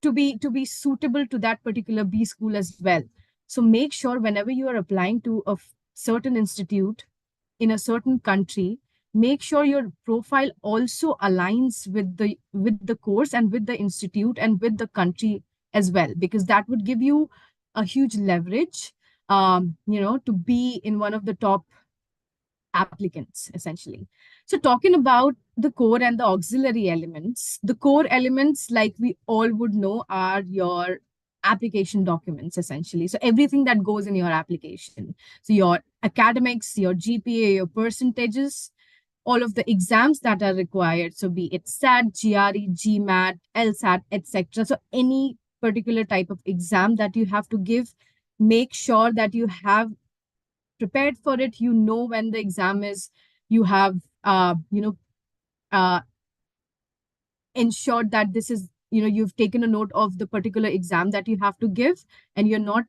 to be suitable to that particular B school as well. So make sure whenever you are applying to a certain institute in a certain country, make sure your profile also aligns with the course and with the institute and with the country as well, because that would give you a huge leverage, to be in one of the top applicants, essentially. So talking about the core and the auxiliary elements, the core elements, like we all would know, are your application documents, essentially. So everything that goes in your application. So your academics, your GPA, your percentages, all of the exams that are required. So be it SAT, GRE, GMAT, LSAT, etc. So any particular type of exam that you have to give, make sure that you have prepared for it. You know when the exam is. You have uh, ensured that this is, you've taken a note of the particular exam that you have to give, and you're not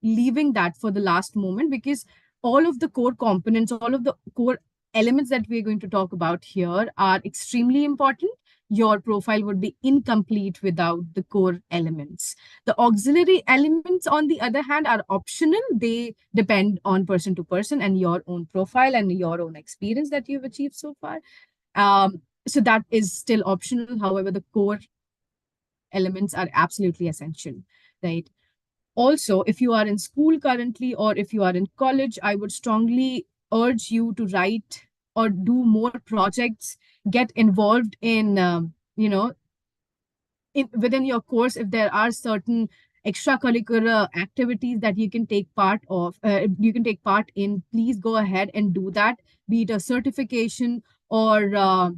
leaving that for the last moment, because all of the core components, all of the core elements that we're going to talk about here are extremely important. Your profile would be incomplete without the core elements. The auxiliary elements, on the other hand, are optional. They depend on person to person and your own profile and your own experience that you've achieved so far. So that is still optional. However, the core elements are absolutely essential, right? Also, if you are in school currently or if you are in college, I would strongly urge you to write or do more projects, get involved in, within your course. If there are certain extracurricular activities that you can take part in, please go ahead and do that, be it a certification or uh,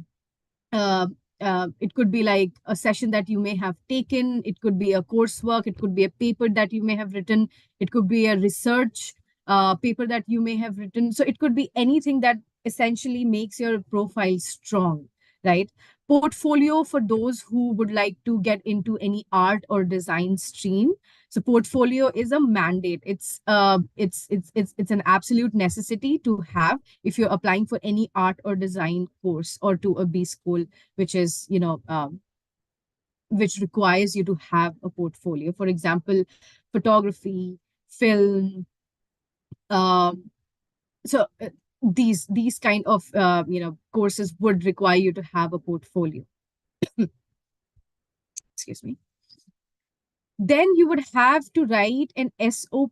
it could be like a session that you may have taken. It could be a coursework. It could be a paper that you may have written. It could be a research paper that you may have written. So it could be anything that essentially makes your profile strong, right? Portfolio, for those who would like to get into any art or design stream. So portfolio is a mandate. It's an absolute necessity to have if you're applying for any art or design course or to a B school, which is, which requires you to have a portfolio. For example, photography, film. Um, so these kind of courses would require you to have a portfolio. Excuse me. Then you would have to write an SOP,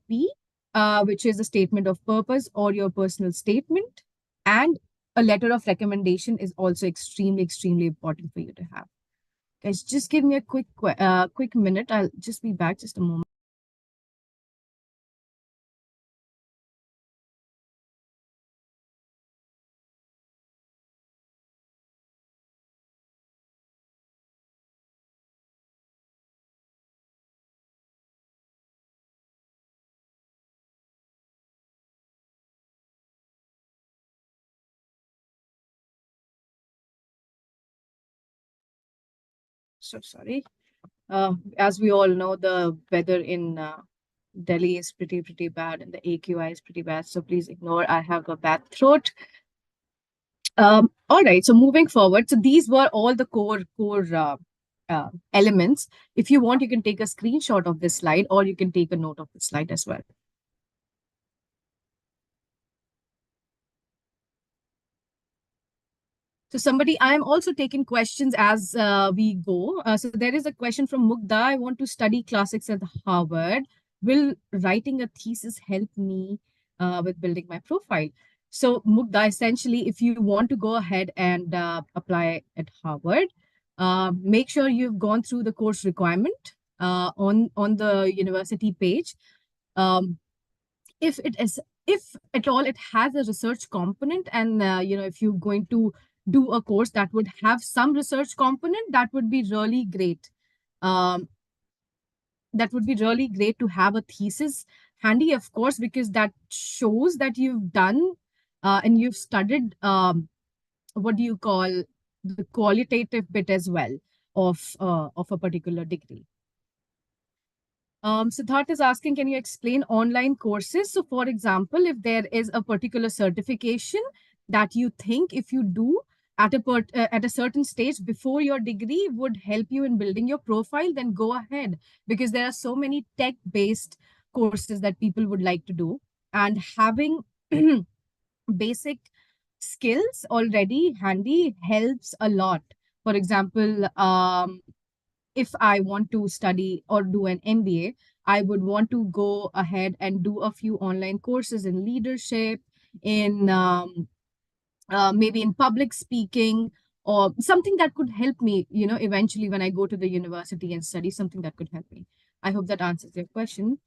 which is a statement of purpose or your personal statement, and a letter of recommendation is also extremely important for you to have. Guys, just give me a quick minute. I'll just be back just a moment. So sorry. As we all know, the weather in Delhi is pretty bad, and the AQI is pretty bad. So please ignore. I have a bad throat. All right. So moving forward, so these were all the core elements. If you want, you can take a screenshot of this slide, or you can take a note of the slide as well. So somebody, I'm also taking questions as we go. So there is a question from Mugda. I want to study classics at Harvard. Will writing a thesis help me with building my profile? So Mugda, essentially, if you want to go ahead and apply at Harvard, make sure you've gone through the course requirement on the university page. Um, if it is, if at all it has a research component, and if you're going to do a course that would have some research component, that would be really great. um, that would be really great to have a thesis handy, of course, because that shows that you've done and you've studied, what do you call, the qualitative bit as well of a particular degree. Siddharth is asking, can you explain online courses? So, for example, if there is a particular certification that you think if you do, at a certain stage before your degree would help you in building your profile, then go ahead, because there are so many tech based courses that people would like to do, and having basic skills already handy helps a lot. For example, if I want to study or do an MBA, I would want to go ahead and do a few online courses in leadership, in maybe in public speaking, or something that could help me, eventually when I go to the university and study, something that could help me. I hope that answers your question,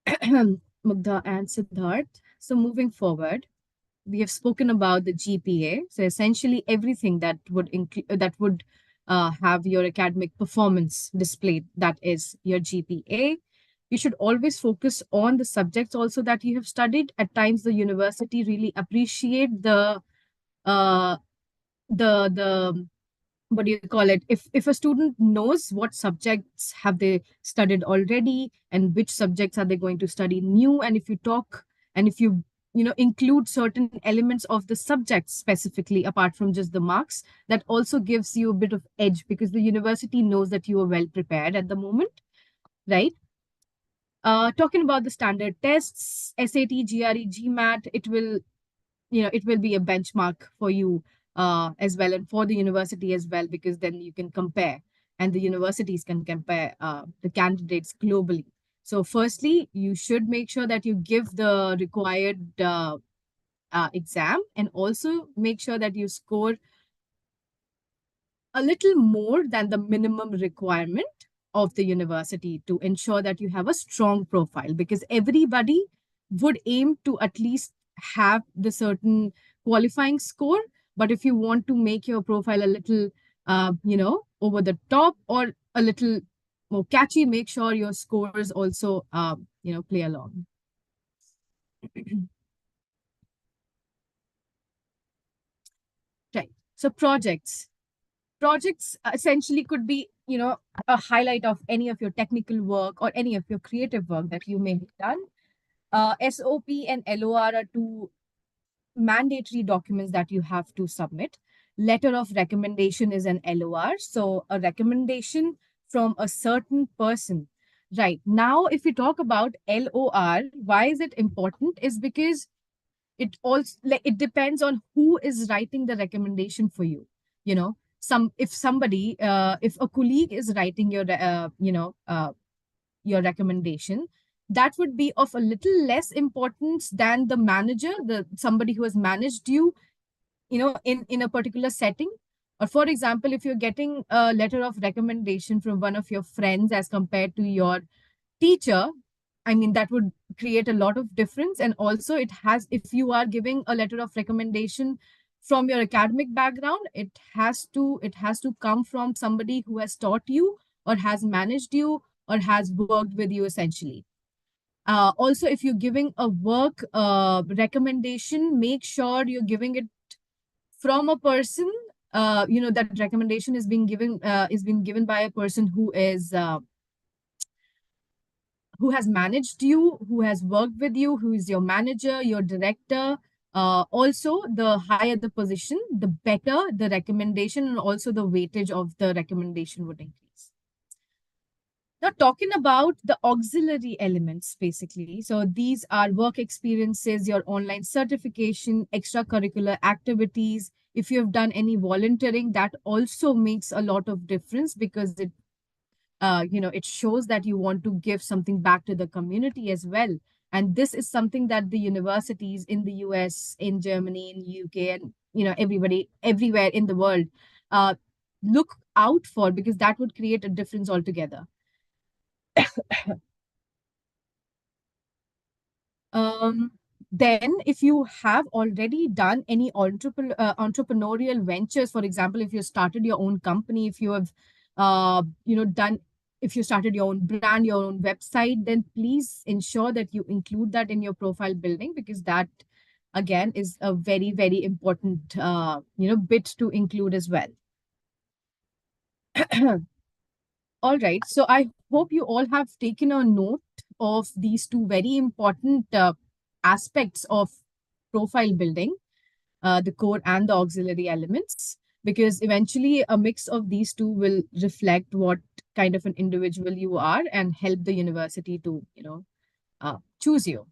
Mugdha and Siddharth. So moving forward, we have spoken about the GPA. So essentially everything that would have your academic performance displayed, that is your GPA. You should always focus on the subjects also that you have studied. At times, the university really appreciate uh, the what do you call it, if a student knows what subjects have they studied already and which subjects are they going to study new, and if you talk and if you include certain elements of the subject specifically apart from just the marks, that also gives you a bit of edge, because the university knows that you are well prepared at the moment, right? Talking about the standard tests, SAT, GRE, GMAT, it will be a benchmark for you as well, and for the university as well, because then you can compare, and the universities can compare the candidates globally. So firstly, you should make sure that you give the required exam, and also make sure that you score a little more than the minimum requirement of the university to ensure that you have a strong profile, because everybody would aim to at least have the certain qualifying score. But if you want to make your profile a little over the top or a little more catchy, make sure your scores also play along. Right. So projects essentially could be a highlight of any of your technical work or any of your creative work that you may have done. SOP and LOR are two mandatory documents that you have to submit. Letter of recommendation is an LOR, so a recommendation from a certain person. Right now, if we talk about LOR, why is it important, is because it also, like, it depends on who is writing the recommendation for you. If somebody, if a colleague is writing your recommendation, that would be of a little less importance than the manager, the somebody who has managed you, in a particular setting. Or for example, if you're getting a letter of recommendation from one of your friends as compared to your teacher, I mean, that would create a lot of difference. And also, if you are giving a letter of recommendation from your academic background, it has to come from somebody who has taught you or has managed you or has worked with you essentially. Also, if you're giving a work recommendation, make sure you're giving it from a person. That recommendation is being given by a person who has managed you, who has worked with you, who is your manager, your director. Also, the higher the position, the better the recommendation, and also the weightage of the recommendation would increase. Now, talking about the auxiliary elements, basically. So, these are work experiences, your online certification, extracurricular activities. If you have done any volunteering, that also makes a lot of difference, because it shows that you want to give something back to the community as well. And this is something that the universities in the US, in Germany, in UK, and everybody everywhere in the world uh, look out for, because that would create a difference altogether. Um, then, if you have already done any entrepreneurial ventures, for example, if you started your own company, if you have, done, if you started your own brand, your own website, then please ensure that you include that in your profile building, because that, again, is a very, very important, bit to include as well. All right. So I hope you all have taken a note of these two very important aspects of profile building. the core and the auxiliary elements, because eventually a mix of these two will reflect what kind of an individual you are and help the university to, choose you.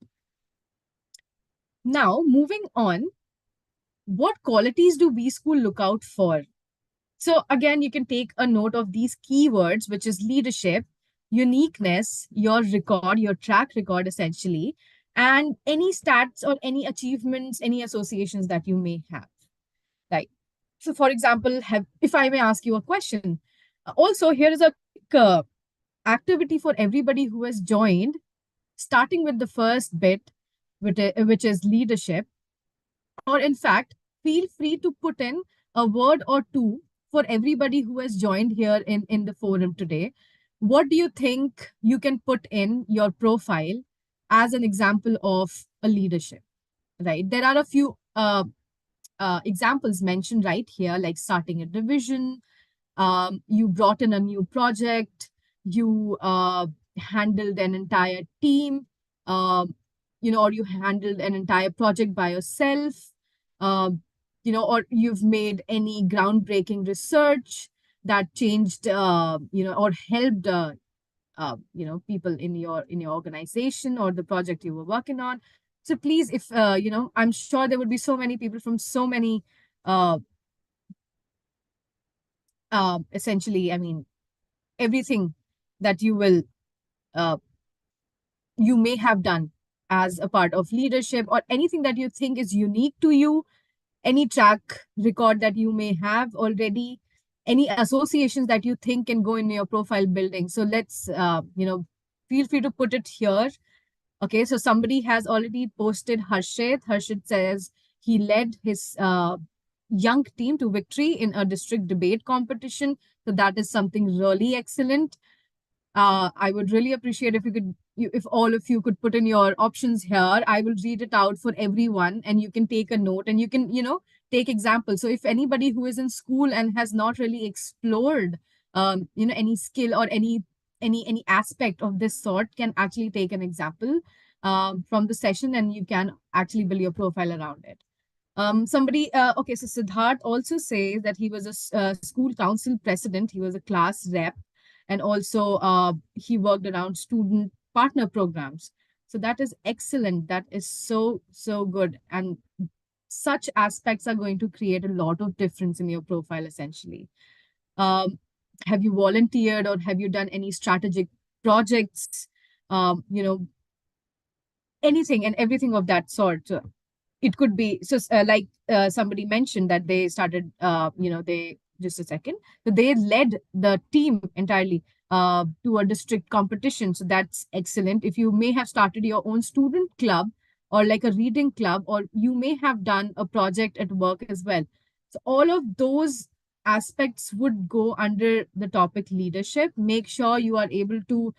Now, moving on, what qualities do B School look out for? So again, you can take a note of these keywords, which is leadership, uniqueness, your record, your track record, essentially, and any stats or any achievements, any associations that you may have. Right. So, for example, if I may ask you a question, also here is a quick, activity for everybody who has joined, starting with the first bit, which is leadership, or in fact, feel free to put in a word or two for everybody who has joined here in the forum today. What do you think you can put in your profile as an example of a leadership? Right. There are a few examples mentioned right here, like starting a division, you brought in a new project, you handled an entire team, or you handled an entire project by yourself, um, or you've made any groundbreaking research that changed, or helped, people in your organization or the project you were working on. So please, if I'm sure there would be so many people from so many, uh, essentially, I mean, everything that uh, you may have done as a part of leadership, or anything that you think is unique to you, any track record that you may have already, any associations that you think can go in your profile building. So let's, feel free to put it here. Okay, so somebody has already posted Harshit. Harshit says he led his young team to victory in a district debate competition. So that is something really excellent. I would really appreciate if if all of you could put in your options here. I will read it out for everyone, and you can take a note, and you can, take examples. So if anybody who is in school and has not really explored, any skill or any aspect of this sort, can actually take an example from the session, and you can actually build your profile around it. Okay, so Siddharth also says that he was a school council president, he was a class rep, and also he worked around student partner programs. So that is excellent. That is so, so good. And such aspects are going to create a lot of difference in your profile, essentially. Um, have you volunteered or have you done any strategic projects? Anything and everything of that sort. So it could be so like somebody mentioned that they started, they just a second, so they led the team entirely to a district competition. So that's excellent. If you may have started your own student club or like a reading club, or you may have done a project at work as well. So all of those aspects would go under the topic leadership. Make sure you are able to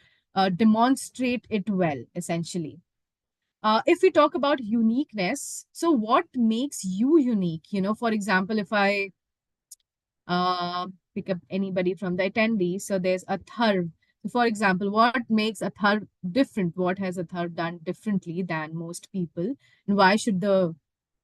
demonstrate it well, essentially. If we talk about uniqueness, so what makes you unique? For example, if I pick up anybody from the attendees, so there's Atharv. So for example, what makes Atharv different? What has Atharv done differently than most people? And why should the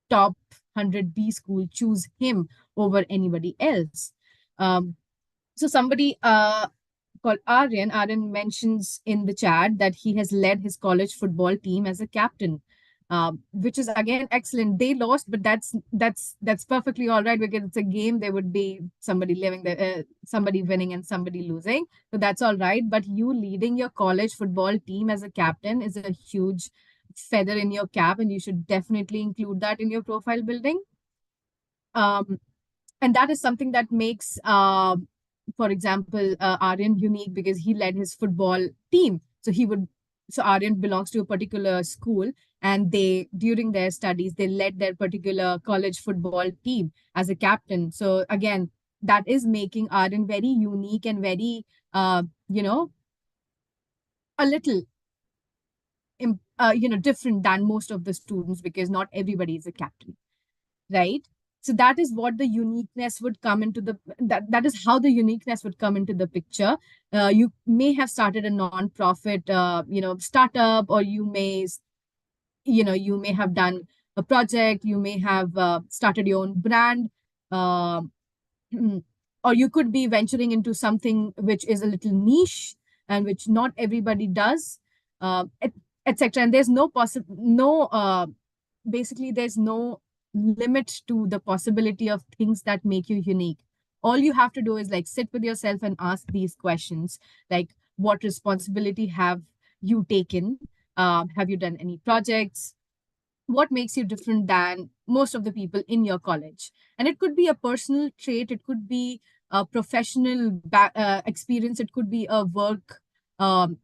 top 100 B school choose him over anybody else? So somebody called Aryan. Aryan mentions in the chat that he has led his college football team as a captain, which is again excellent. They lost, but that's perfectly all right, because it's a game. There would be somebody somebody winning and somebody losing, so that's all right. But you leading your college football team as a captain is a huge feather in your cap, and you should definitely include that in your profile building. And that is something that makes, for example, Aryan unique, because he led his football team. So Aryan belongs to a particular school, and during their studies, they led their particular college football team as a captain. So again, that is making Aryan very unique and very, a little, different than most of the students, because not everybody is a captain, right? So that is what the uniqueness would come into that is how the uniqueness would come into the picture. You may have started a non-profit startup, or you may have done a project, you may have started your own brand, uh, or you could be venturing into something which is a little niche and which not everybody does, etc. And there's no basically there's no limit to the possibility of things that make you unique. All you have to do is like sit with yourself and ask these questions, like what responsibility have you taken, have you done any projects, what makes you different than most of the people in your college. And it could be a personal trait, it could be a professional experience, it could be a work um,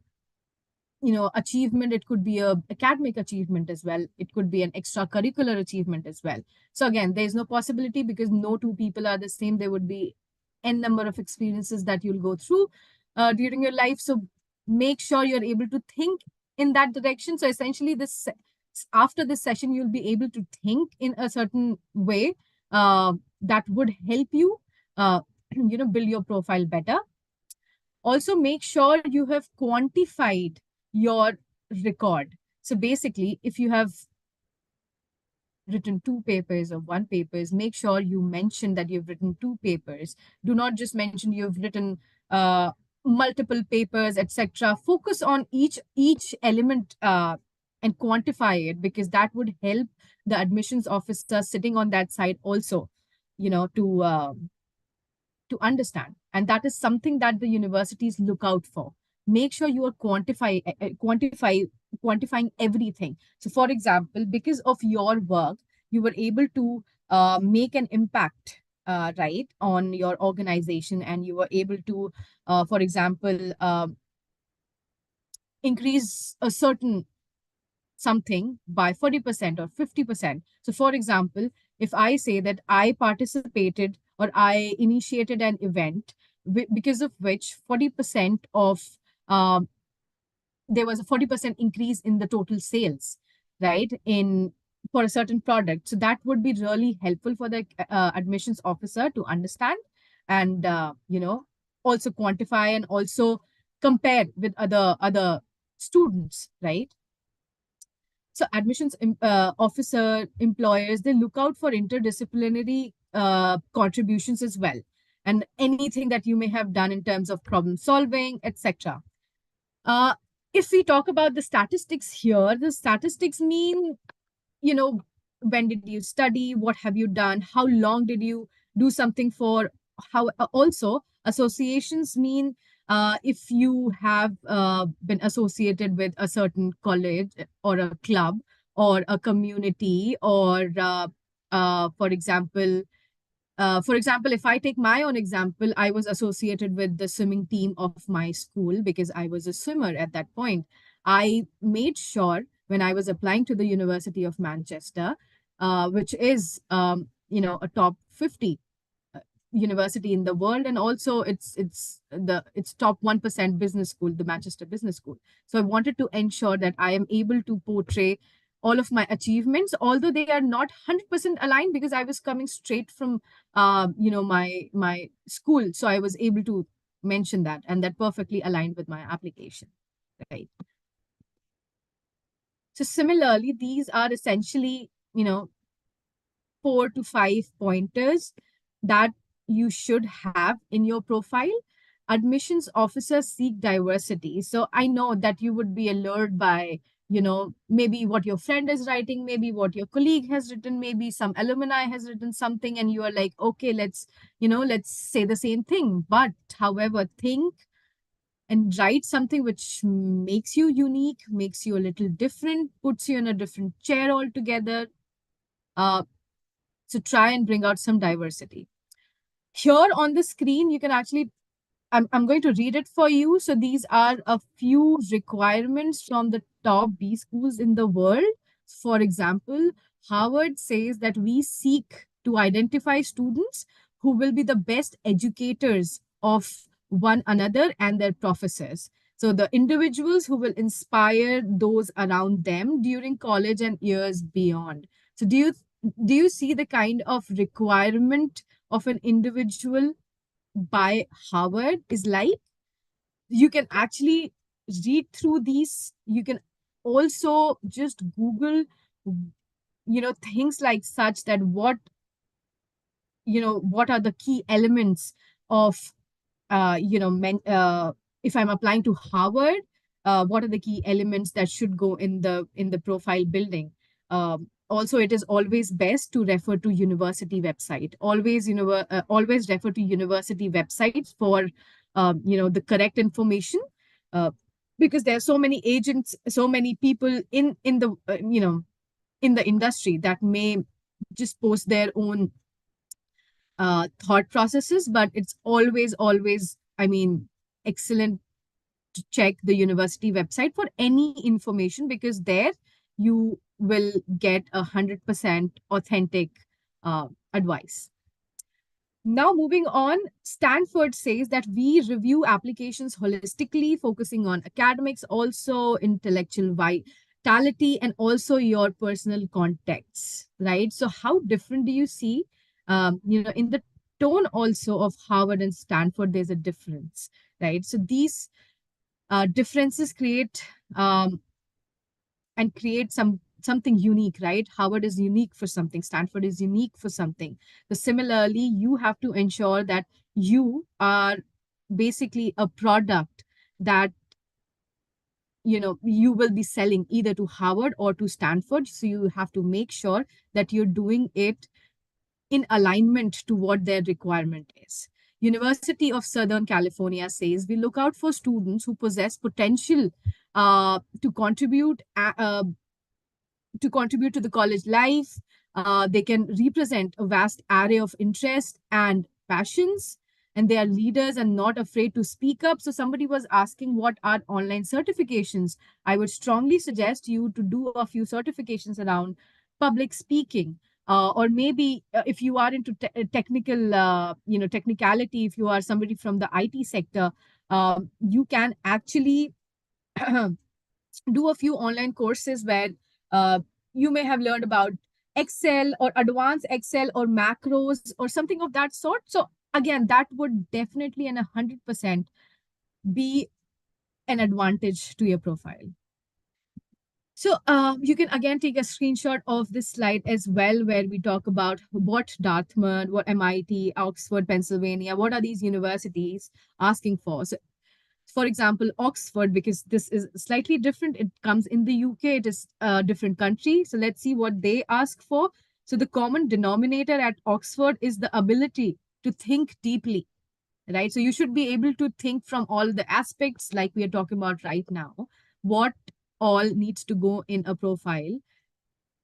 achievement, it could be a academic achievement as well, it could be an extracurricular achievement as well. So again, there's no possibility because no two people are the same. There would be n number of experiences that you'll go through during your life. So make sure you're able to think in that direction. So essentially after this session you'll be able to think in a certain way that would help you uh, build your profile better. Also, make sure you have quantified your record. So basically, if you have written two papers or one papers, make sure you mention that you've written two papers. Do not just mention you've written multiple papers, etc. Focus on each element and quantify it, because that would help the admissions officer sitting on that side also, to understand. And that is something that the universities look out for. Make sure you are quantifying everything. So for example, because of your work, you were able to make an impact, right, on your organization, and you were able to for example increase a certain something by 40% or 50%. So, for example, if I say that I participated or I initiated an event because of which 40% of um, there was a 40% increase in the total sales, right, in for a certain product. So that would be really helpful for the admissions officer to understand and also quantify and also compare with other students, right? So admissions officer, employers, they look out for interdisciplinary contributions as well, and anything that you may have done in terms of problem solving, etc. Uh, if we talk about the statistics here, the statistics mean, when did you study, what have you done, how long did you do something for, how also associations mean if you have been associated with a certain college or a club or a community, or for example, if I take my own example, I was associated with the swimming team of my school because I was a swimmer at that point. I made sure when I was applying to the University of Manchester, which is, a top 50 university in the world, and also it's top 1% business school, the Manchester Business School. So I wanted to ensure that I am able to portray all of my achievements, although they are not 100% aligned because I was coming straight from my school. So I was able to mention that, and that perfectly aligned with my application, right? So similarly, these are essentially 4 to 5 pointers that you should have in your profile. Admissions officers seek diversity. So I know that you would be allured by, maybe what your friend is writing, maybe what your colleague has written, maybe some alumni has written something, and you are like, okay, let's say the same thing. But however, think and write something which makes you unique, makes you a little different, puts you in a different chair altogether. Uh, so try and bring out some diversity. Here on the screen, you can actually, I'm going to read it for you. So these are a few requirements from the top B schools in the world. For example, Harvard says that we seek to identify students who will be the best educators of one another and their professors. So the individuals who will inspire those around them during college and years beyond. So do you see the kind of requirement of an individual by Harvard is like? You can actually read through these. You can also just Google things like such that what are the key elements of if I'm applying to Harvard, what are the key elements that should go in the profile building? Also, it is always best to refer to university website. Always refer to university websites for the correct information, uh, because there are so many agents, so many people in the in the industry that may just post their own thought processes, but it's always, I mean, excellent to check the university website for any information, because there you will get 100% authentic advice. Now, moving on, Stanford says that we review applications holistically, focusing on academics, also intellectual vitality, and also your personal contexts, right? So, how different do you see, in the tone also of Harvard and Stanford, there's a difference, right? So, these differences create something unique, right? Harvard is unique for something, Stanford is unique for something. So similarly, you have to ensure that you are basically a product that you will be selling either to Harvard or to Stanford. So you have to make sure that you're doing it in alignment to what their requirement is. University of Southern California says we look out for students who possess potential to contribute to the college life. They can represent a vast array of interests and passions, and they are leaders and not afraid to speak up. So, somebody was asking what are online certifications. I would strongly suggest you to do a few certifications around public speaking. Or maybe if you are into technicality, if you are somebody from the IT sector, you can actually do a few online courses where uh, you may have learned about Excel or advanced Excel or macros or something of that sort. So again, that would definitely and 100% be an advantage to your profile. So you can again take a screenshot of this slide as well, where we talk about what Dartmouth, what MIT, Oxford, Pennsylvania, what are these universities asking for. So for example, Oxford, because this is slightly different. It comes in the UK, it is a different country. So let's see what they ask for. So the common denominator at Oxford is the ability to think deeply, right? So you should be able to think from all the aspects like we are talking about right now. What all needs to go in a profile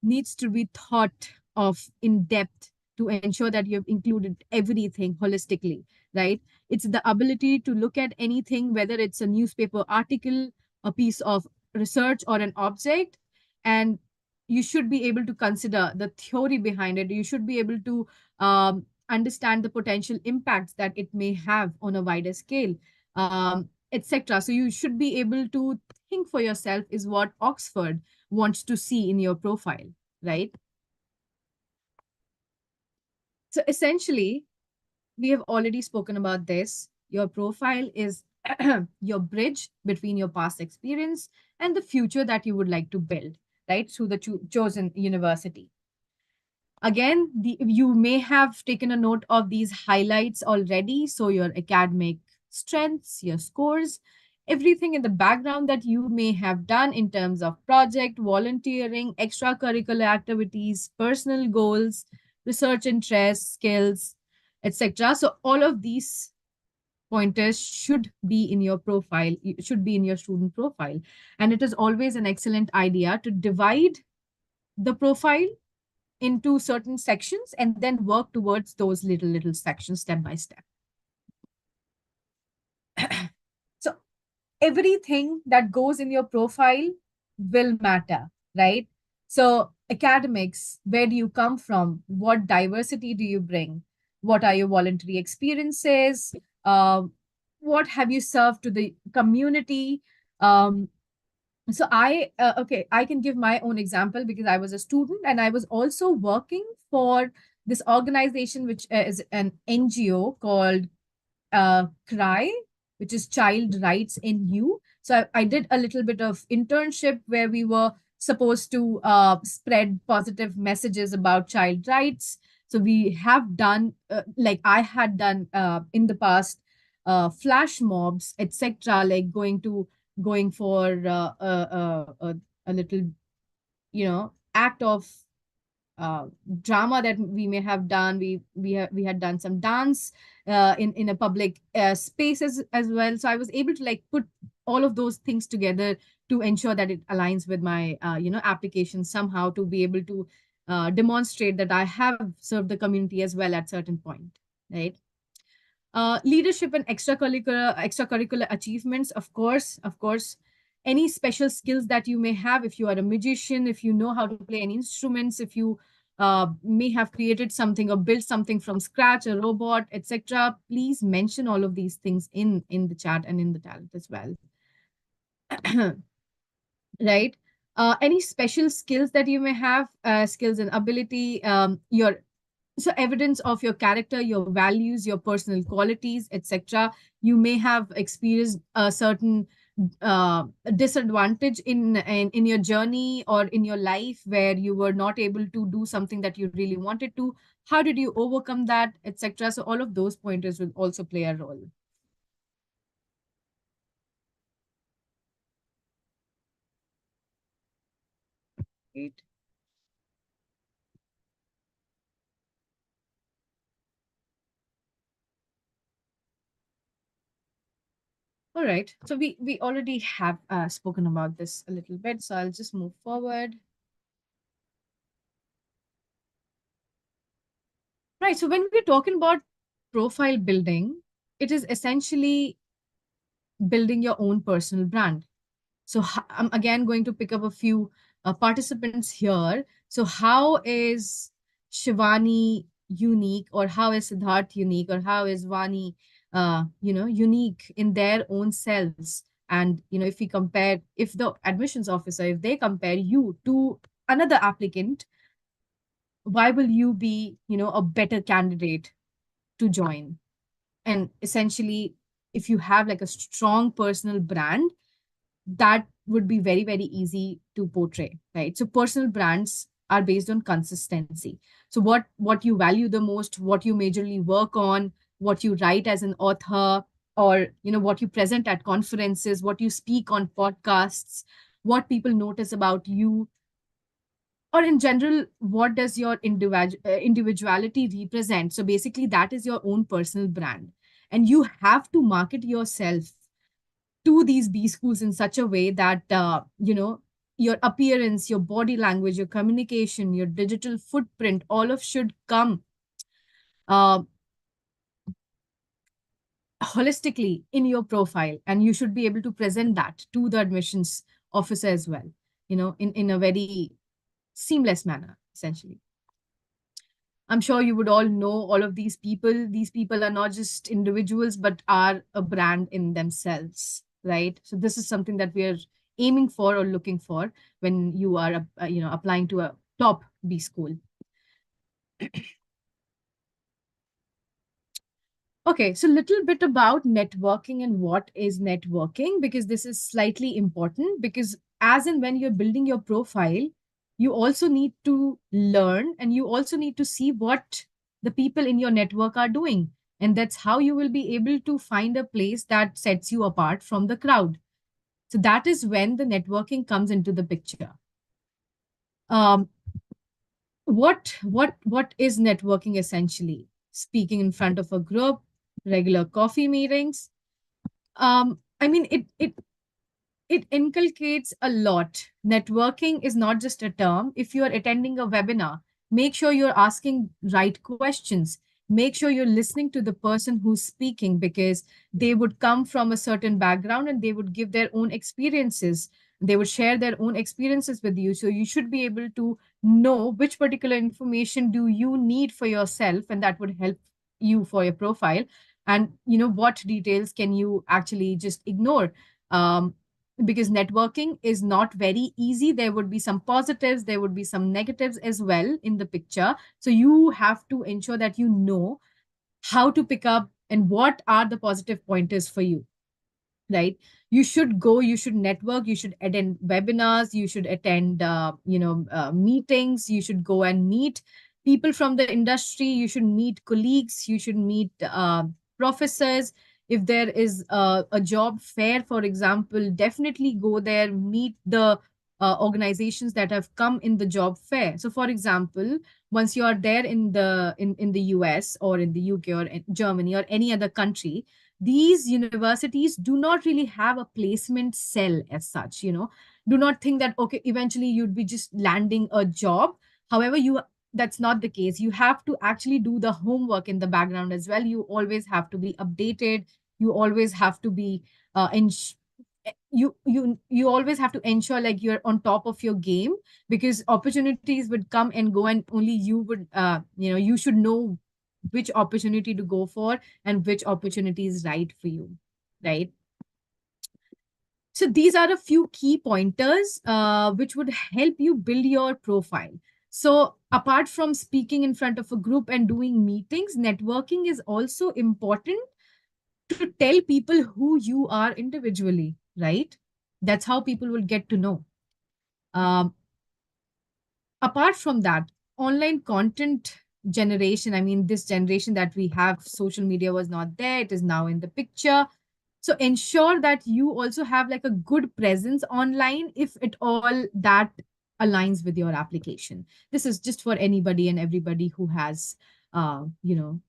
needs to be thought of in depth to ensure that you've included everything holistically, right? It's the ability to look at anything, whether it's a newspaper article, a piece of research, or an object, and you should be able to consider the theory behind it. You should be able to understand the potential impacts that it may have on a wider scale, etc. So you should be able to think for yourself, is what Oxford wants to see in your profile, right? So essentially, we have already spoken about this. Your profile is your bridge between your past experience and the future that you would like to build, right? Through the chosen university. Again, you may have taken a note of these highlights already. So, your academic strengths, your scores, everything in the background that you may have done in terms of project, volunteering, extracurricular activities, personal goals, research interests, skills, etc. So, all of these pointers should be in your profile, should be in your student profile. And it is always an excellent idea to divide the profile into certain sections and then work towards those little sections step by step. So everything that goes in your profile will matter, right? So academics, where do you come from? What diversity do you bring? What are your voluntary experiences? What have you served to the community? Um, so I can give my own example, because I was a student and I was also working for this organization, which is an NGO called CRY, which is Child Rights in You. So I did a little bit of internship where we were supposed to spread positive messages about child rights. So we have done, like I had done in the past, flash mobs, etc., like going for a little, act of uh, drama that we may have done. We had done some dance in a public space as well. So I was able to like put all of those things together to ensure that it aligns with my application somehow, to be able to demonstrate that I have served the community as well at certain point, right? Leadership and extracurricular achievements, of course, any special skills that you may have, if you are a magician, if you know how to play any instruments, if you may have created something or built something from scratch, a robot, etc., please mention all of these things in the chat and in the talent as well. Right? Any special skills that you may have, skills and ability, your so evidence of your character, your values, your personal qualities, etc. You may have experienced a certain disadvantage in your journey or in your life, where you were not able to do something that you really wanted to. How did you overcome that, etc.? So all of those pointers will also play a role. Right. All right. So we already have spoken about this a little bit, so I'll just move forward. Right. So when we're talking about profile building, it is essentially building your own personal brand. So I'm again going to pick up a few participants here. So how is Shivani unique, or how is Siddharth unique, or how is Vani, unique in their own selves? And if we compare, if the admissions officer, if they compare you to another applicant, why will you be, a better candidate to join? And essentially, if you have like a strong personal brand, that would be very, very easy to portray, right? So personal brands are based on consistency. So what you value the most, what you majorly work on, what you write as an author, or what you present at conferences, what you speak on podcasts, what people notice about you, or in general, what does your individuality represent? So basically, that is your own personal brand, and you have to market yourself to these B schools in such a way that your appearance, your body language, your communication, your digital footprint, all of should come uh, holistically in your profile, and you should be able to present that to the admissions officer as well, in a very seamless manner, essentially. I'm sure you would all know all of these people. These people are not just individuals, but are a brand in themselves, right? So this is something that we are aiming for or looking for when you are, applying to a top B school. Okay, so little bit about networking and what is networking, because this is slightly important, because as and when you're building your profile, you also need to learn, and you also need to see what the people in your network are doing. And that's how you will be able to find a place that sets you apart from the crowd. So that is when the networking comes into the picture. Um, what is networking essentially? Speaking in front of a group, regular coffee meetings. I mean, it inculcates a lot. Networking is not just a term. If you are attending a webinar, make sure you're asking right questions. Make sure you're listening to the person who's speaking, because they would come from a certain background and they would give their own experiences. They would share their own experiences with you. So you should be able to know which particular information do you need for yourself, and that would help you for your profile. And what details can you actually just ignore? Because networking is not very easy. There would be some positives, there would be some negatives as well in the picture. So you have to ensure that you know how to pick up and what are the positive pointers for you. right? You should go, you should network, you should attend webinars, you should attend meetings, you should go and meet people from the industry, you should meet colleagues, you should meet professors. If there is a job fair, for example, definitely go there, meet the organizations that have come in the job fair. So for example, once you are there in the US or in the UK or in Germany or any other country, these universities do not really have a placement cell as such. Do not think that okay, eventually you'd be just landing a job. However, you that's not the case. You have to actually do the homework in the background as well. You always have to be updated. You always have to be in you always have to ensure like you're on top of your game, because opportunities would come and go, and only you would you should know which opportunity to go for and which opportunity is right for you, right? So these are a few key pointers which would help you build your profile. So apart from speaking in front of a group and doing meetings, networking is also important to tell people who you are individually, right? That's how people will get to know. Um, Apart from that, online content generation, I mean, this generation that we have, social media was not there, it is now in the picture. So ensure that you also have like a good presence online, if at all that aligns with your application. This is just for anybody and everybody who has uh, you know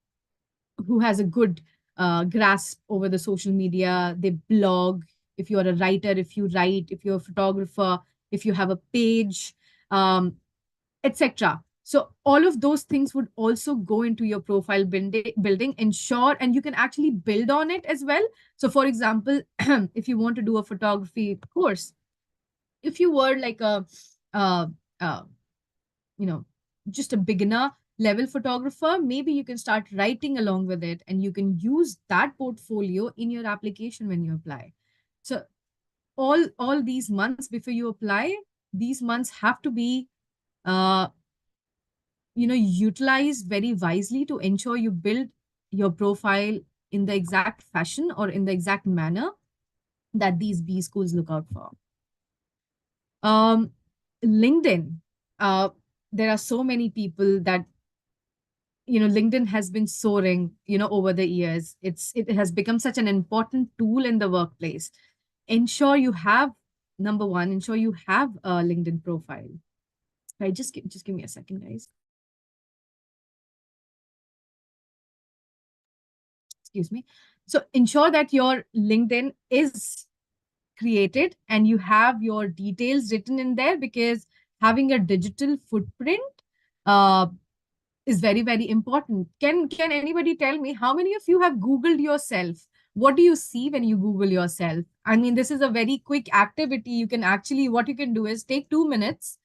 who has a good grasp over the social media. They blog, if you're a writer, if you write, if you're a photographer, if you have a page, etc. So all of those things would also go into your profile building, ensure, and you can actually build on it as well. So for example, if you want to do a photography course, if you were like a uh, uh, you know just a beginner level photographer, maybe you can start writing along with it, and you can use that portfolio in your application when you apply. So all these months before you apply, these months have to be uh, utilized very wisely to ensure you build your profile in the exact fashion or in the exact manner that these B schools look out for. um LinkedIn, uh there are so many people that LinkedIn has been soaring over the years. It has become such an important tool in the workplace. Ensure you have, number one, ensure you have a LinkedIn profile. Right, just give me a second, guys. Excuse me. So ensure that your LinkedIn is created and you have your details written in there, because having a digital footprint uh, is very, very important. Can anybody tell me how many of you have Googled yourself? What do you see when you Google yourself? I mean, this is a very quick activity. You can actually, what you can do is take 2 minutes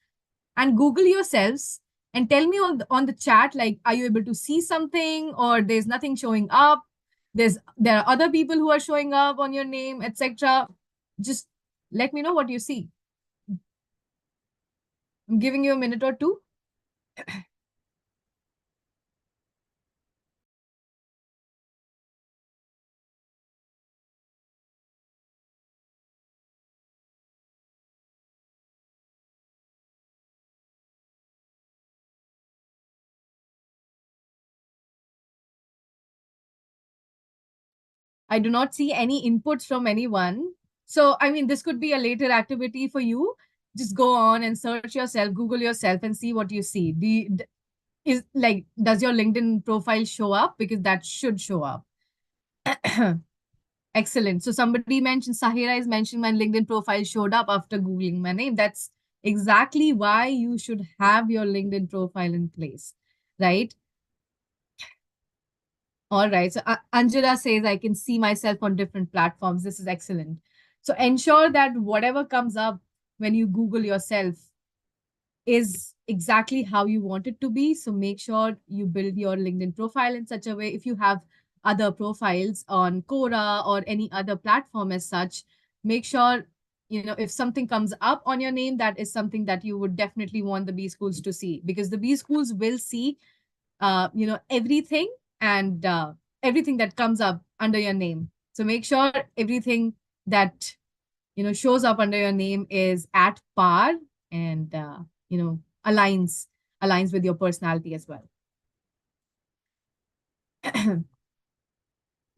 and Google yourselves and tell me on the chat, like, are you able to see something, or there's nothing showing up? There are other people who are showing up on your name, etc. Just let me know what you see. I'm giving you a minute or two. I do not see any inputs from anyone. So, I mean, this could be a later activity for you. Just go on and search yourself, Google yourself, and see what you see. Is like, does your LinkedIn profile show up? Because that should show up. Excellent. So somebody mentioned, Sahira is mentioning my LinkedIn profile showed up after Googling my name. That's exactly why you should have your LinkedIn profile in place, right? All right. So Anjana says, I can see myself on different platforms. This is excellent. So ensure that whatever comes up when you Google yourself is exactly how you want it to be. So make sure you build your LinkedIn profile in such a way. If you have other profiles on Quora or any other platform as such, make sure, if something comes up on your name, that is something that you would definitely want the B schools to see, because the B schools will see, everything and everything that comes up under your name. So make sure everything that shows up under your name is at par, and aligns with your personality as well.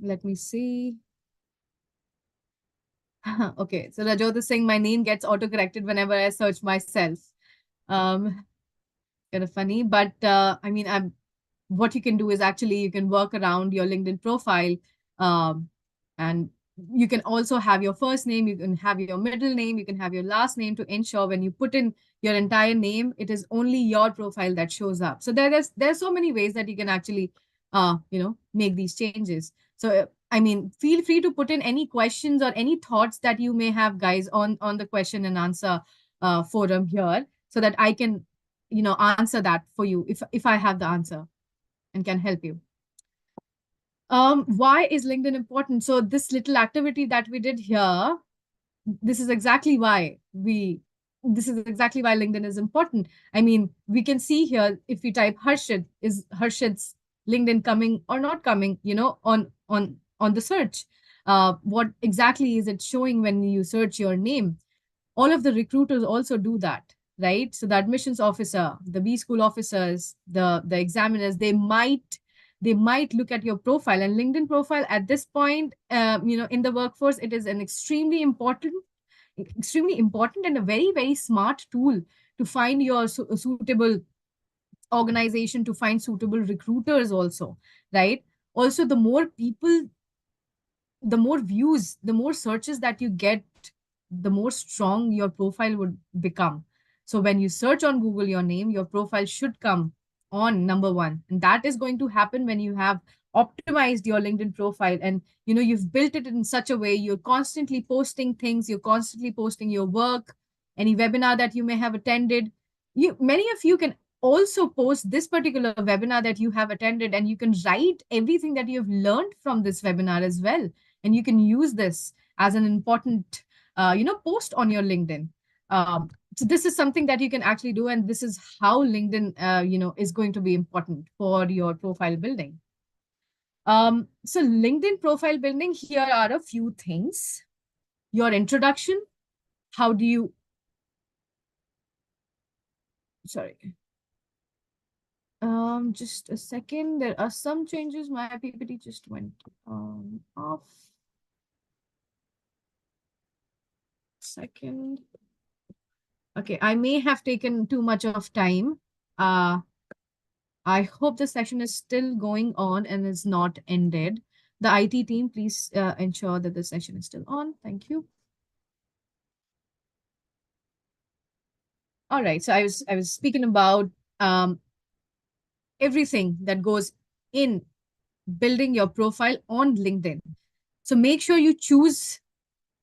Let me see. Okay, so Rajot is saying my name gets auto-corrected whenever I search myself. Um, Kind of funny, but I mean, what you can do is actually you can work around your LinkedIn profile, um, and you can also have your first name, you can have your middle name, you can have your last name to ensure when you put in your entire name, it is only your profile that shows up. So there's so many ways that you can actually make these changes. So I mean, feel free to put in any questions or any thoughts that you may have, guys, on the question and answer forum here, so that I can answer that for you if I have the answer and can help you. Why is LinkedIn important? So this little activity that we did here, this is exactly why LinkedIn is important. I mean, we can see here, if we type Harshit, is Harshit's LinkedIn coming or not coming, on the search? What exactly is it showing when you search your name? All of the recruiters also do that, right? So the admissions officer, the B school officers, the examiners, they might look at your profile. And LinkedIn profile at this point, in the workforce, it is an extremely important and a very, very smart tool to find your suitable organization, to find suitable recruiters also, right? Also, the more people, the more views, the more searches that you get, the more strong your profile would become. So when you search on Google your name, your profile should come on number one. And that is going to happen when you have optimized your LinkedIn profile, and you've built it in such a way you're constantly posting things, you're constantly posting your work, any webinar that you may have attended. Many of you can also post this particular webinar that you have attended, and you can write everything that you've learned from this webinar as well, and you can use this as an important post on your LinkedIn. So this is something that you can actually do, and this is how LinkedIn is going to be important for your profile building. So LinkedIn profile building, here are a few things. Your introduction. How do you Sorry, just a second, there are some changes. My PPT just went off. Second. Okay, I may have taken too much of time. I hope the session is still going on and is not ended. The IT team, please ensure that the session is still on. Thank you. All right, so I was speaking about everything that goes in building your profile on LinkedIn. So make sure you choose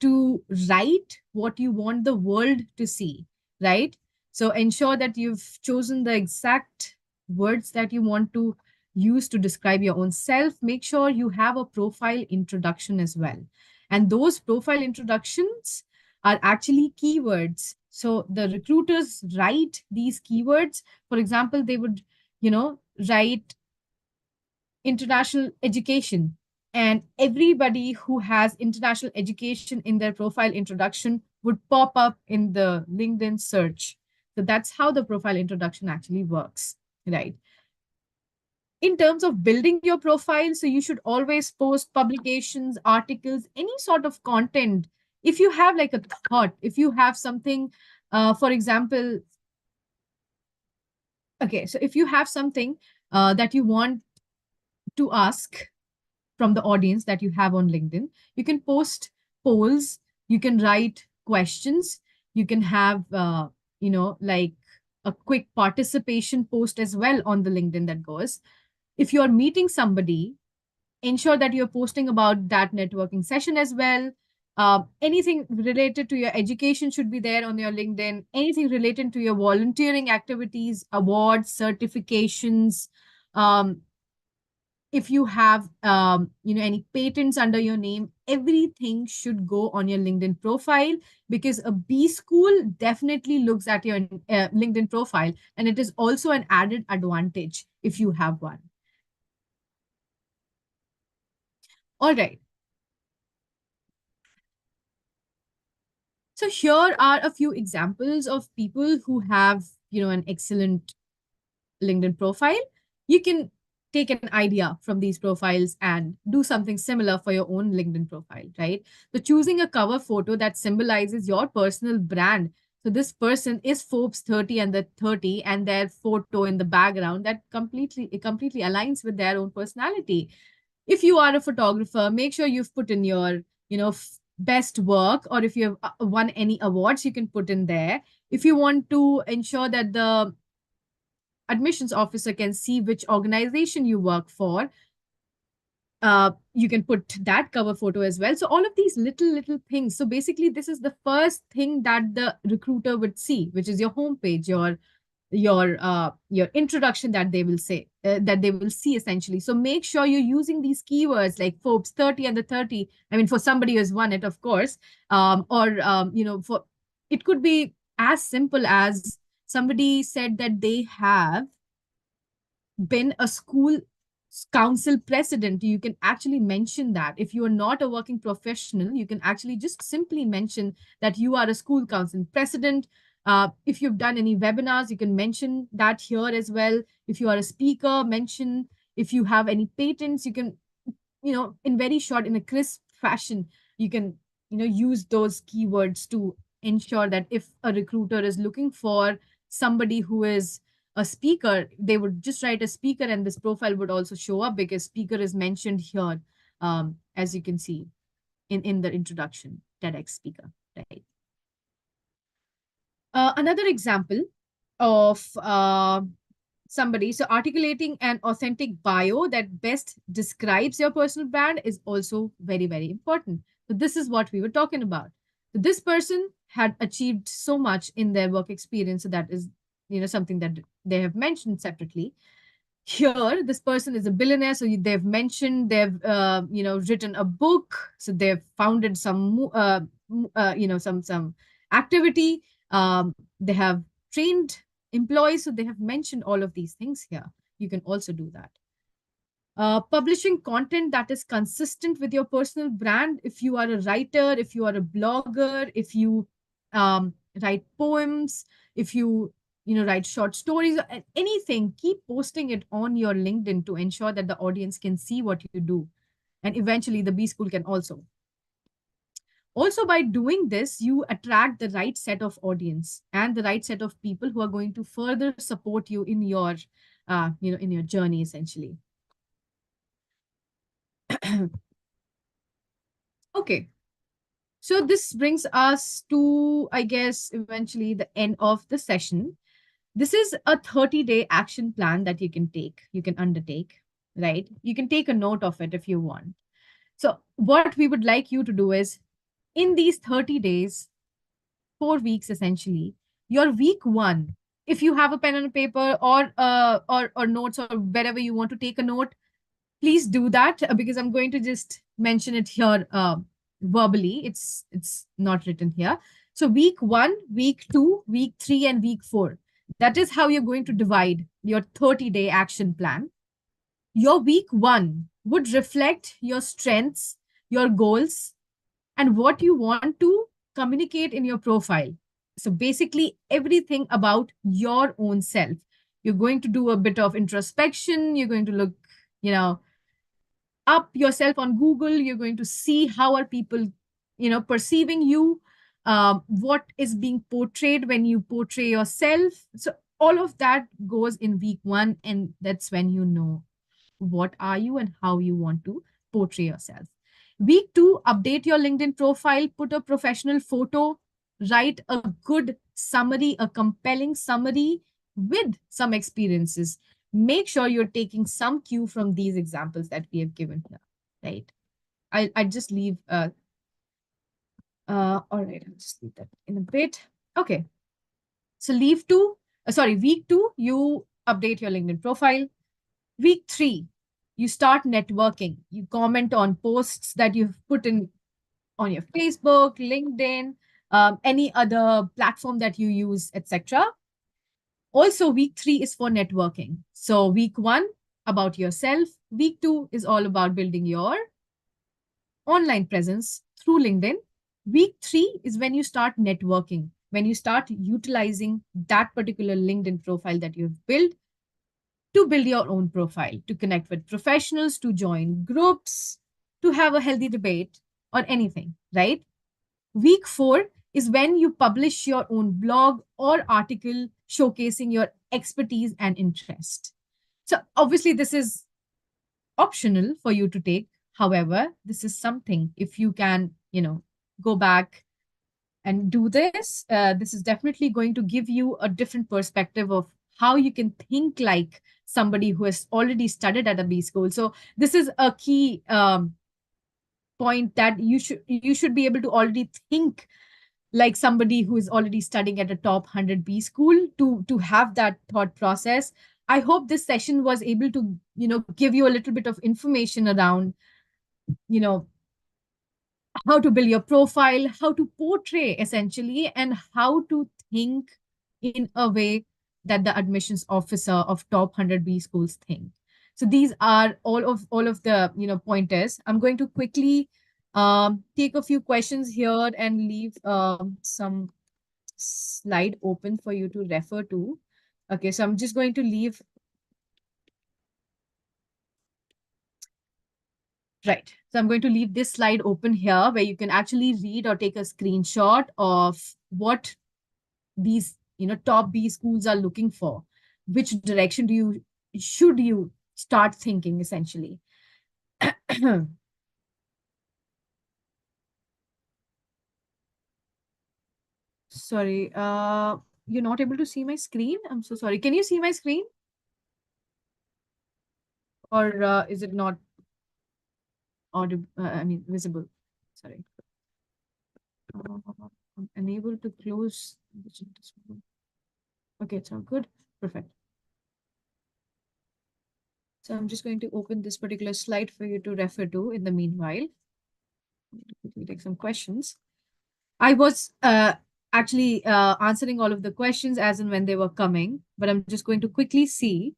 to write what you want the world to see, right? So ensure that you've chosen the exact words that you want to use to describe your own self. Make sure you have a profile introduction as well. And those profile introductions are actually keywords. So the recruiters write these keywords. For example, they would, write international education, and everybody who has international education in their profile introduction would pop up in the LinkedIn search. So that's how the profile introduction actually works, right? In terms of building your profile, so you should always post publications, articles, any sort of content. If you have like a thought, if you have something, for example, okay, so if you have something that you want to ask from the audience that you have on LinkedIn, you can post polls, you can write questions, you can have, like a quick participation post as well on the LinkedIn that goes. If you're meeting somebody, ensure that you're posting about that networking session as well. Anything related to your education should be there on your LinkedIn. Anything related to your volunteering activities, awards, certifications, um, if you have any patents under your name, everything should go on your LinkedIn profile, because a B school definitely looks at your LinkedIn profile, and it is also an added advantage if you have one. All right. So here are a few examples of people who have, an excellent LinkedIn profile. You can take an idea from these profiles and do something similar for your own LinkedIn profile, right? So choosing a cover photo that symbolizes your personal brand. So this person is Forbes 30 and the 30, and their photo in the background that completely aligns with their own personality. If you are a photographer, make sure you've put in your, best work, or if you have won any awards, you can put in there. If you want to ensure that the admissions officer can see which organization you work for, you can put that cover photo as well. So all of these little things. So basically, this is the first thing that the recruiter would see, which is your homepage, your introduction that they will say that they will see essentially. So make sure you're using these keywords like Forbes 30 and the 30. I mean, for somebody who has won it, of course, or for it could be as simple as somebody said that they have been a school council president. You can actually mention that. If you are not a working professional, you can actually just simply mention that you are a school council president. If you've done any webinars, you can mention that here as well. If you are a speaker, mention. If you have any patents, you can, in very short, in a crisp fashion, you can, use those keywords to ensure that if a recruiter is looking for somebody who is a speaker, they would just write a speaker, and this profile would also show up because speaker is mentioned here, as you can see in the introduction, TEDx speaker, right? Another example of somebody, so articulating an authentic bio that best describes your personal brand is also very, very important. So this is what we were talking about. So this person had achieved so much in their work experience. So that is, something that they have mentioned separately. Here, this person is a billionaire. So they've mentioned they've, written a book. So they've founded some activity. They have trained employees. So they have mentioned all of these things here. You can also do that. Publishing content that is consistent with your personal brand. If you are a writer, if you are a blogger, if you write poems, if you write short stories, anything, keep posting it on your LinkedIn to ensure that the audience can see what you do, and eventually the B School can also. Also, by doing this, you attract the right set of audience and the right set of people who are going to further support you in your in your journey, essentially. Okay, so this brings us to, I guess, eventually the end of the session. This is a 30-day action plan that you can undertake, right? You can take a note of it if you want. So what we would like you to do is, in these 30 days, 4 weeks essentially, your week one, if you have a pen and a paper, or notes, or wherever you want to take a note, please do that, because I'm going to just mention it here verbally. It's not written here. So week one, week two, week three, and week four. That is how you're going to divide your 30-day action plan. Your week one would reflect your strengths, your goals, and what you want to communicate in your profile. So basically, everything about your own self. You're going to do a bit of introspection. You're going to look, up yourself on Google. You're going to see how are people, perceiving you, what is being portrayed when you portray yourself. So all of that goes in week one, and that's when you know what are you and how you want to portray yourself. Week two, update your LinkedIn profile, put a professional photo, write a good summary, a compelling summary with some experiences. Make sure you're taking some cue from these examples that we have given here, right? I just leave, all right, I'll just leave that in a bit. Okay. So week two, you update your LinkedIn profile. Week three, you start networking. You comment on posts that you've put in on your Facebook, LinkedIn, any other platform that you use, etc. Also, week three is for networking. So week one, about yourself. Week two is all about building your online presence through LinkedIn. Week 3 is when you start networking, when you start utilizing that particular LinkedIn profile that you've built to build your own profile, to connect with professionals, to join groups, to have a healthy debate or anything, right? Week 4 is when you publish your own blog or article showcasing your expertise and interest. So, obviously, this is optional for you to take. However, this is something if you can, go back and do this, this is definitely going to give you a different perspective of how you can think like somebody who has already studied at a B school. So this is a key point that you should be able to already think like somebody who is already studying at a top 100 B school to have that thought process. I hope this session was able to give you a little bit of information around you know how to build your profile, how to portray essentially, and how to think in a way that the admissions officer of top 100 B schools think. So these are all of the pointers. I'm going to quickly take a few questions here and leave some slide open for you to refer to. Okay, so I'm just going to leave. Right. So I'm going to leave this slide open here where you can actually read or take a screenshot of what these top B schools are looking for. Which direction should you start thinking essentially? Sorry, you're not able to see my screen? I'm so sorry. Can you see my screen? Or is it not audible? I mean, visible. Sorry. I'm unable to close. Okay, it's all good. Perfect. So I'm just going to open this particular slide for you to refer to in the meanwhile. Quickly take some questions. I was actually answering all of the questions as and when they were coming, but I'm just going to quickly see.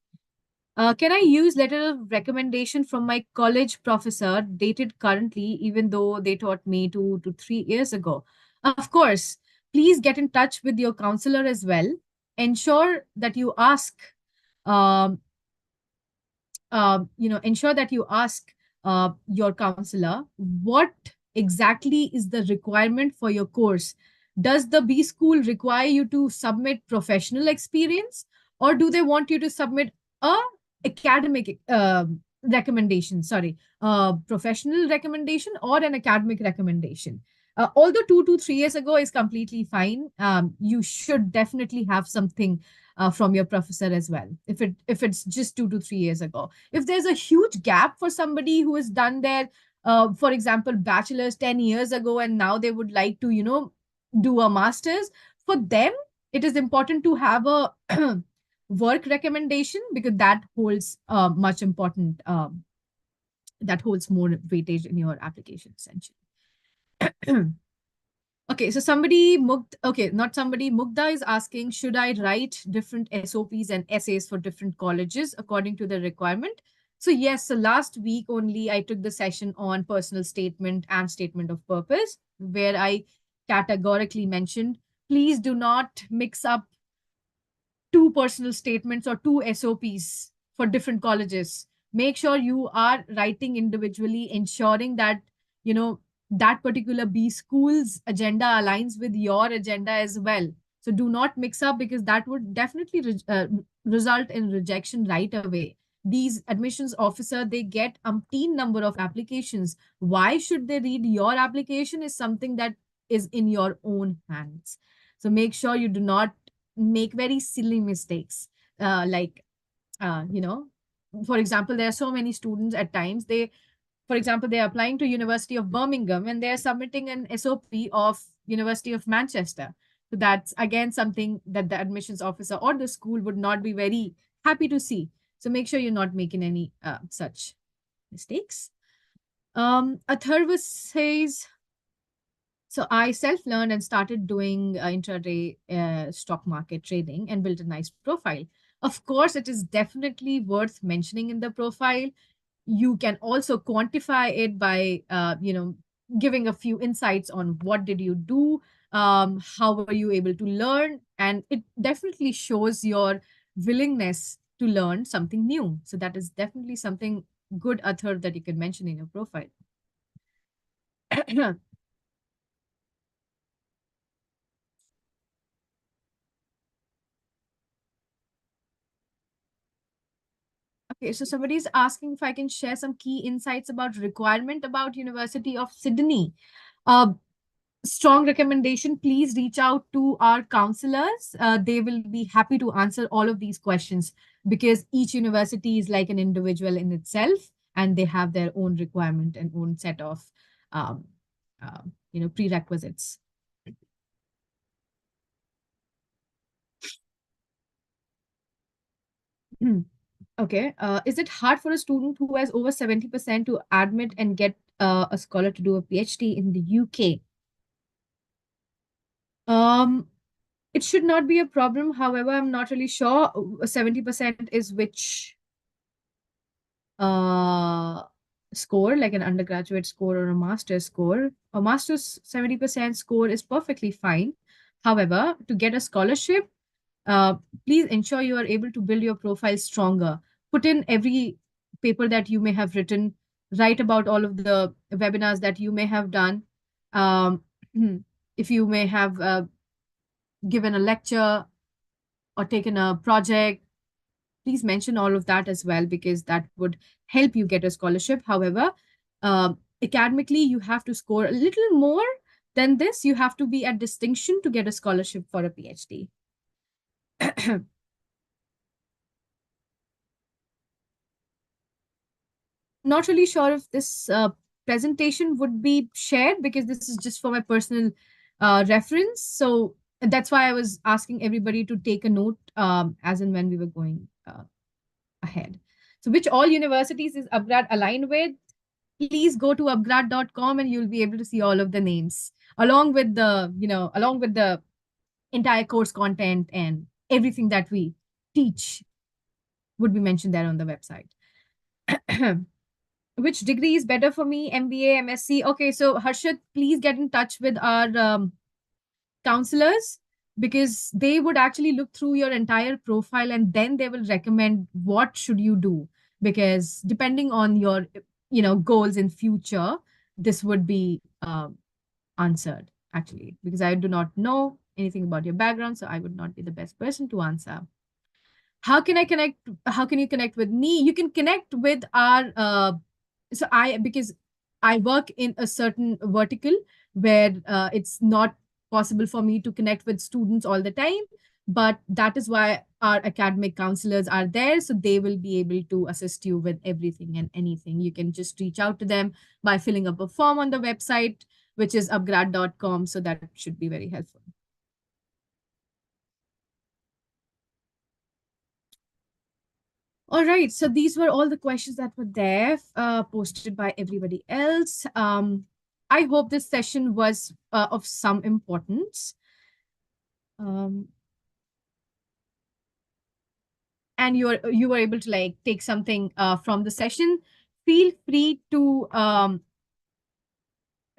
Can I use letter of recommendation from my college professor dated currently, even though they taught me 2 to 3 years ago? Of course, please get in touch with your counselor as well. Ensure that you ask um, ensure that you ask your counselor what exactly is the requirement for your course. Does the B school require you to submit professional experience, or do they want you to submit a academic recommendation? Sorry, professional recommendation or an academic recommendation. Although 2 to 3 years ago is completely fine, you should definitely have something from your professor as well. If it's just 2 to 3 years ago, if there's a huge gap for somebody who has done their for example bachelor's 10 years ago and now they would like to do a master's, for them it is important to have a work recommendation because that holds much important that holds more weightage in your application essentially. Okay, so not somebody, Mugda is asking, should I write different SOPs and essays for different colleges according to the requirement? So yes, so last week only I took the session on personal statement and statement of purpose, where I categorically mentioned, please do not mix up two personal statements or two SOPs for different colleges. Make sure you are writing individually, ensuring that, you know, that particular B school's agenda aligns with your agenda as well. So do not mix up because that would definitely result in rejection right away. These admissions officer, they get umpteen number of applications. Why should they read your application is something that is in your own hands. So make sure you do not make very silly mistakes. Like, for example, there are so many students at times, for example, they're applying to University of Birmingham and they're submitting an SOP of University of Manchester. So that's again something that the admissions officer or the school would not be very happy to see. So make sure you're not making any such mistakes. Atharva says, so I self-learned and started doing intraday stock market trading and built a nice profile. Of course, it is definitely worth mentioning in the profile. You can also quantify it by, giving a few insights on what did you do, how were you able to learn, and it definitely shows your willingness to learn something new. So that is definitely something good, Athar, that you can mention in your profile. Okay, so somebody's asking if I can share some key insights about requirement about University of Sydney. Uh, Strong recommendation, please reach out to our counselors. They will be happy to answer all of these questions, because each university is like an individual in itself, and they have their own requirement and own set of um, prerequisites. Okay. Is it hard for a student who has over 70% to admit and get a scholar to do a PhD in the UK? Um, it should not be a problem. However, I'm not really sure. 70% is which uh, score, like an undergraduate score or a master's score. A master's 70% score is perfectly fine. However, to get a scholarship, uh, please ensure you are able to build your profile stronger. Put in every paper that you may have written, write about all of the webinars that you may have done. Um, if you may have given a lecture or taken a project, please mention all of that as well, because that would help you get a scholarship. However, academically, you have to score a little more than this. You have to be at distinction to get a scholarship for a PhD. Not really sure if this presentation would be shared, because this is just for my personal reference. So that's why I was asking everybody to take a note as and when we were going ahead. So which all universities is Upgrad aligned with? Please go to upgrad.com and you'll be able to see all of the names, along with the entire course content, and everything that we teach would be mentioned there on the website. Which degree is better for me, MBA, MSc? Okay, so Harshad, please get in touch with our counselors, because they would actually look through your entire profile and then they will recommend what should you do, because depending on your goals in future, this would be answered, actually, because I do not know anything about your background, so I would not be the best person to answer. How can you connect with me? You can connect with our because I work in a certain vertical where it's not possible for me to connect with students all the time, but that is why our academic counselors are there, so they will be able to assist you with everything and anything. You can just reach out to them by filling up a form on the website, which is upgrad.com, so that should be very helpful. All right, so these were all the questions that were there, posted by everybody else. I hope this session was of some importance. Um, and you were able to like take something from the session. Feel free to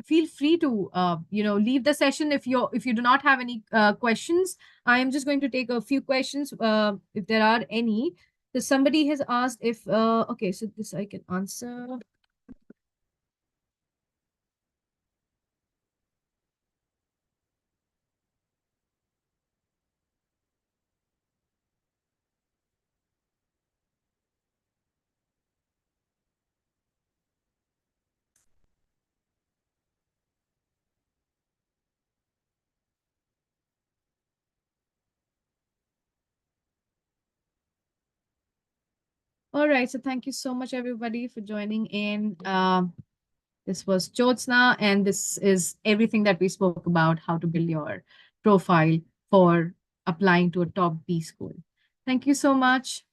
leave the session if you do not have any questions. I am just going to take a few questions if there are any. So somebody has asked if okay, so this I can answer. All right, so thank you so much, everybody, for joining in. This was Jyotsna, and this is everything that we spoke about, how to build your profile for applying to a top B school. Thank you so much.